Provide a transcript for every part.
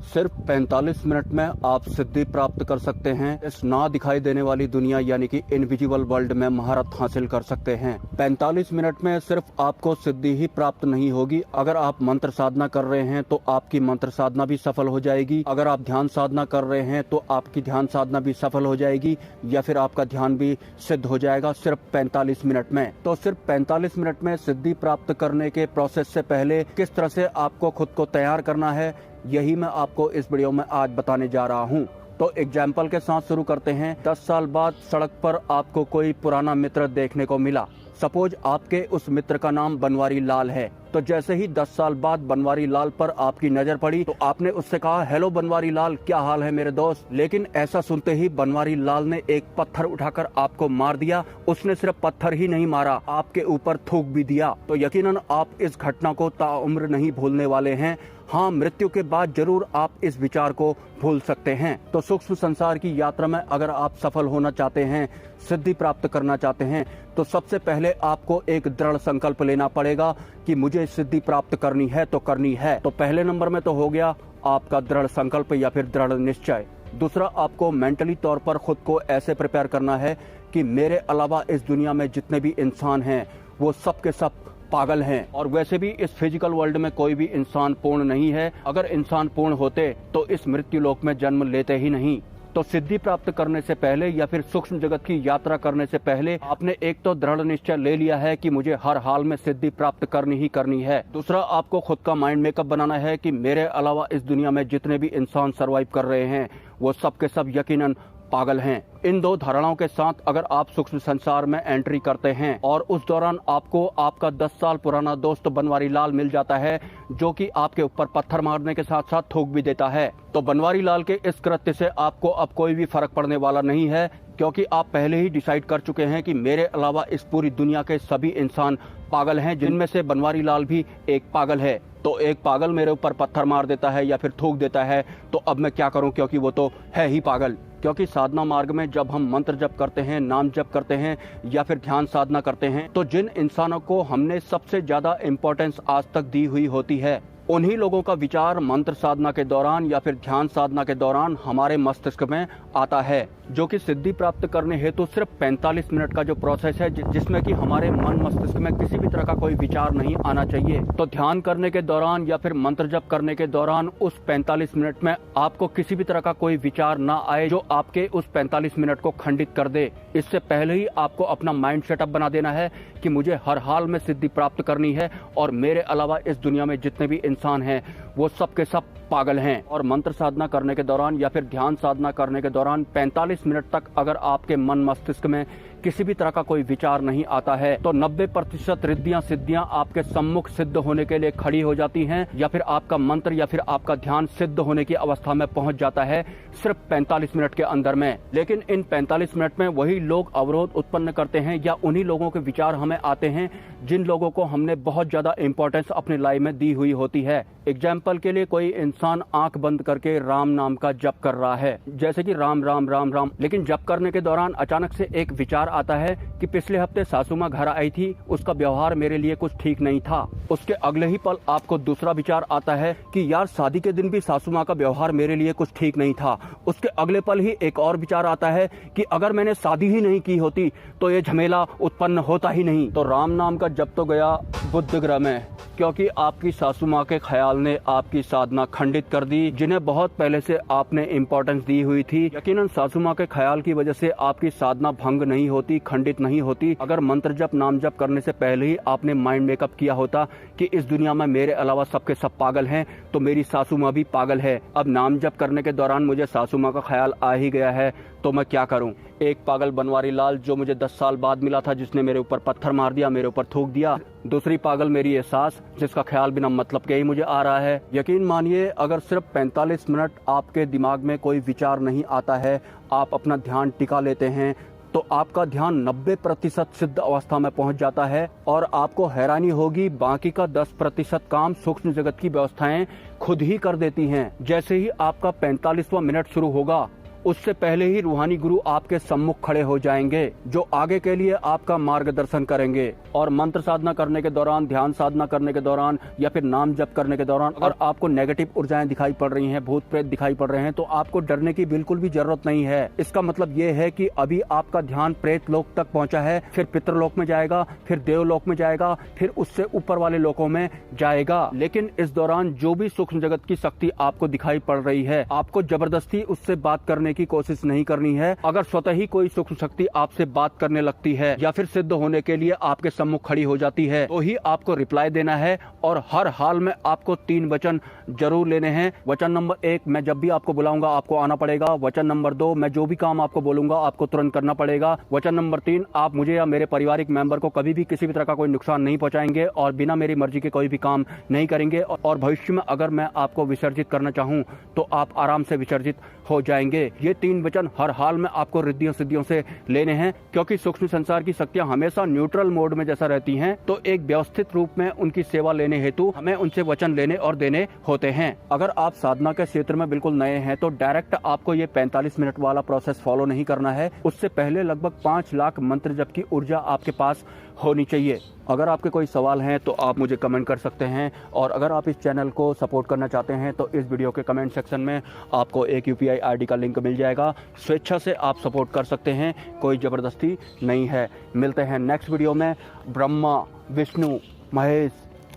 सिर्फ 45 मिनट में आप सिद्धि प्राप्त कर सकते हैं। इस ना दिखाई देने वाली दुनिया यानी कि इनविजिबल वर्ल्ड में महारत हासिल कर सकते हैं। 45 मिनट में सिर्फ आपको सिद्धि ही प्राप्त नहीं होगी। अगर आप मंत्र साधना कर रहे हैं तो आपकी मंत्र साधना भी सफल हो जाएगी। अगर आप ध्यान साधना कर रहे हैं तो आपकी ध्यान साधना भी सफल हो जाएगी या फिर आपका ध्यान भी सिद्ध हो जाएगा सिर्फ 45 मिनट में। तो सिर्फ 45 मिनट में सिद्धि प्राप्त करने के प्रोसेस से पहले किस तरह से आपको खुद को तैयार करना है, यही मैं आपको इस वीडियो में आज बताने जा रहा हूँ। तो एग्जाम्पल के साथ शुरू करते हैं। 10 साल बाद सड़क पर आपको कोई पुराना मित्र देखने को मिला। सपोज आपके उस मित्र का नाम बनवारी लाल है। तो जैसे ही 10 साल बाद बनवारी लाल पर आपकी नजर पड़ी तो आपने उससे कहा, हेलो बनवारी लाल, क्या हाल है मेरे दोस्त। लेकिन ऐसा सुनते ही बनवारी लाल ने एक पत्थर उठाकर आपको मार दिया। उसने सिर्फ पत्थर ही नहीं मारा, आपके ऊपर थूक भी दिया। तो यकीनन आप इस घटना को ताउम्र नहीं भूलने वाले हैं। हाँ, मृत्यु के बाद जरूर आप इस विचार को भूल सकते हैं। तो सूक्ष्म संसार की यात्रा में अगर आप सफल होना चाहते हैं, सिद्धि प्राप्त करना चाहते हैं, तो सबसे पहले आपको एक दृढ़ संकल्प लेना पड़ेगा कि मुझे सिद्धि प्राप्त करनी है तो करनी है। तो पहले नंबर में तो हो गया आपका दृढ़ संकल्प या फिर दृढ़ निश्चय। दूसरा, आपको मेंटली तौर पर खुद को ऐसे प्रिपेयर करना है कि मेरे अलावा इस दुनिया में जितने भी इंसान हैं वो सब के सब पागल हैं। और वैसे भी इस फिजिकल वर्ल्ड में कोई भी इंसान पूर्ण नहीं है। अगर इंसान पूर्ण होते तो इस मृत्यु लोक में जन्म लेते ही नहीं। तो सिद्धि प्राप्त करने से पहले या फिर सूक्ष्म जगत की यात्रा करने से पहले आपने एक तो दृढ़ निश्चय ले लिया है कि मुझे हर हाल में सिद्धि प्राप्त करनी ही करनी है। दूसरा, आपको खुद का माइंड मेकअप बनाना है कि मेरे अलावा इस दुनिया में जितने भी इंसान सर्वाइव कर रहे हैं वो सब के सब यकीनन पागल हैं। इन दो धारणाओं के साथ अगर आप सूक्ष्म संसार में एंट्री करते हैं और उस दौरान आपको आपका 10 साल पुराना दोस्त बनवारी लाल मिल जाता है जो कि आपके ऊपर पत्थर मारने के साथ साथ थूक भी देता है, तो बनवारी लाल के इस कृत्य से आपको अब कोई भी फर्क पड़ने वाला नहीं है, क्योंकि आप पहले ही डिसाइड कर चुके हैं कि मेरे अलावा इस पूरी दुनिया के सभी इंसान पागल हैं, जिनमें से बनवारी लाल भी एक पागल है। तो एक पागल मेरे ऊपर पत्थर मार देता है या फिर थूक देता है तो अब मैं क्या करूं, क्योंकि वो तो है ही पागल। क्योंकि साधना मार्ग में जब हम मंत्र जप करते हैं, नाम जप करते हैं या फिर ध्यान साधना करते हैं, तो जिन इंसानों को हमने सबसे ज्यादा इम्पोर्टेंस आज तक दी हुई होती है, उन्हीं लोगों का विचार मंत्र साधना के दौरान या फिर ध्यान साधना के दौरान हमारे मस्तिष्क में आता है, जो कि सिद्धि प्राप्त करने हेतु सिर्फ 45 मिनट का जो प्रोसेस है, जिसमें कि हमारे मन मस्तिष्क में किसी भी तरह का कोई विचार नहीं आना चाहिए। तो ध्यान करने के दौरान या फिर मंत्र जप करने के दौरान उस 45 मिनट में आपको किसी भी तरह का कोई विचार ना आए जो आपके उस 45 मिनट को खंडित कर दे। इससे पहले ही आपको अपना माइंड सेटअप बना देना है कि मुझे हर हाल में सिद्धि प्राप्त करनी है और मेरे अलावा इस दुनिया में जितने भी इंसान हैं वो सब के सब पागल हैं। और मंत्र साधना करने के दौरान या फिर ध्यान साधना करने के दौरान 45 मिनट तक अगर आपके मन मस्तिष्क में किसी भी तरह का कोई विचार नहीं आता है तो 90% रिद्धियां सिद्धियां आपके सम्मुख सिद्ध होने के लिए खड़ी हो जाती हैं, या फिर आपका मंत्र या फिर आपका ध्यान सिद्ध होने की अवस्था में पहुंच जाता है सिर्फ 45 मिनट के अंदर में। लेकिन इन 45 मिनट में वही लोग अवरोध उत्पन्न करते हैं या उन्हीं लोगों के विचार हमें आते हैं जिन लोगों को हमने बहुत ज्यादा इंपॉर्टेंस अपनी लाइफ में दी हुई होती है। एग्जाम्पल के लिए कोई इंसान आंख बंद करके राम नाम का जप कर रहा है, जैसे कि राम राम राम राम, लेकिन जप करने के दौरान अचानक से एक विचार आता है कि पिछले हफ्ते सासू माँ घर आई थी, उसका व्यवहार मेरे लिए कुछ ठीक नहीं था। उसके अगले ही पल आपको दूसरा विचार आता है कि यार शादी के दिन भी सासू माँ का व्यवहार मेरे लिए कुछ ठीक नहीं था। उसके अगले पल ही एक और विचार आता है कि अगर मैंने शादी ही नहीं की होती तो ये झमेला उत्पन्न होता ही नहीं। तो राम नाम का जप तो गया बुध ग्रह में, क्योंकि आपकी सासू माँ के ख्याल ने आपकी साधना खंडित कर दी, जिन्हें बहुत पहले से आपने इम्पोर्टेंस दी हुई थी। यकीनन सासू माँ के ख्याल की वजह से आपकी साधना भंग नहीं होती, खंडित नहीं होती, अगर मंत्र जप नाम जप करने से पहले ही आपने माइंड मेकअप किया होता कि इस दुनिया में मेरे अलावा सबके सब पागल हैं, तो मेरी सासू माँ भी पागल है। अब नाम जप करने के दौरान मुझे सासू माँ का ख्याल आ ही गया है तो मैं क्या करूं। एक पागल बनवारी लाल जो मुझे 10 साल बाद मिला था, जिसने मेरे ऊपर पत्थर मार दिया, मेरे ऊपर थूक दिया। दूसरी पागल मेरी ये सास, जिसका ख्याल बिना मतलब के ही मुझे आ रहा है। यकीन मानिए, अगर सिर्फ 45 मिनट आपके दिमाग में कोई विचार नहीं आता है, आप अपना ध्यान टिका लेते हैं, तो आपका ध्यान 90% सिद्ध अवस्था में पहुंच जाता है और आपको हैरानी होगी बाकी का 10% काम सूक्ष्म जगत की व्यवस्थाएं खुद ही कर देती हैं। जैसे ही आपका 45वां मिनट शुरू होगा, उससे पहले ही रूहानी गुरु आपके सम्मुख खड़े हो जाएंगे, जो आगे के लिए आपका मार्गदर्शन करेंगे और मंत्र साधना करने के दौरान, ध्यान साधना करने के दौरान या फिर नाम जप करने के दौरान अगर आपको नेगेटिव ऊर्जाएं दिखाई पड़ रही हैं, भूत प्रेत दिखाई पड़ रहे हैं, तो आपको डरने की बिल्कुल भी जरूरत नहीं है। इसका मतलब ये है कि अभी आपका ध्यान प्रेत लोक तक पहुंचा है, फिर पितृलोक में जाएगा, फिर देवलोक में जाएगा, फिर उससे ऊपर वाले लोकों में जाएगा। लेकिन इस दौरान जो भी सूक्ष्म जगत की शक्ति आपको दिखाई पड़ रही है, आपको जबरदस्ती उससे बात करने की कोशिश नहीं करनी है। अगर स्वतः ही कोई सूक्ष्म शक्ति आपसे बात करने लगती है या फिर सिद्ध होने के लिए आपके सम्मुख खड़ी हो जाती है, तो ही आपको रिप्लाई देना है और हर हाल में आपको 3 वचन जरूर लेने हैं। वचन नंबर 1, मैं जब भी आपको बुलाऊंगा आपको आना पड़ेगा। वचन नंबर 2, मैं जो भी काम आपको बोलूंगा आपको तुरंत करना पड़ेगा। वचन नंबर 3, आप मुझे या मेरे पारिवारिक मेंबर को कभी भी किसी भी तरह का कोई नुकसान नहीं पहुंचाएंगे और बिना मेरी मर्जी के कोई भी काम नहीं करेंगे। और भविष्य में अगर मैं आपको विसर्जित करना चाहूं तो आप आराम से विसर्जित हो जाएंगे। ये 3 वचन हर हाल में आपको रिद्धियों सिद्धियों से लेने हैं, क्योंकि सूक्ष्म संसार की शक्तियां हमेशा न्यूट्रल मोड में जैसा रहती हैं, तो एक व्यवस्थित रूप में उनकी सेवा लेने हेतु हमें उनसे वचन लेने और देने होते हैं। अगर आप साधना के क्षेत्र में बिल्कुल नए हैं तो डायरेक्ट आपको ये 45 मिनट वाला प्रोसेस फॉलो नहीं करना है। उससे पहले लगभग 5 लाख मंत्र जप की ऊर्जा आपके पास होनी चाहिए। अगर आपके कोई सवाल हैं तो आप मुझे कमेंट कर सकते हैं, और अगर आप इस चैनल को सपोर्ट करना चाहते हैं तो इस वीडियो के कमेंट सेक्शन में आपको एक UPI ID का लिंक मिल जाएगा। स्वेच्छा से आप सपोर्ट कर सकते हैं, कोई ज़बरदस्ती नहीं है। मिलते हैं नेक्स्ट वीडियो में। ब्रह्मा, विष्णु, महेश,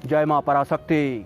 जय मां पराशक्ति।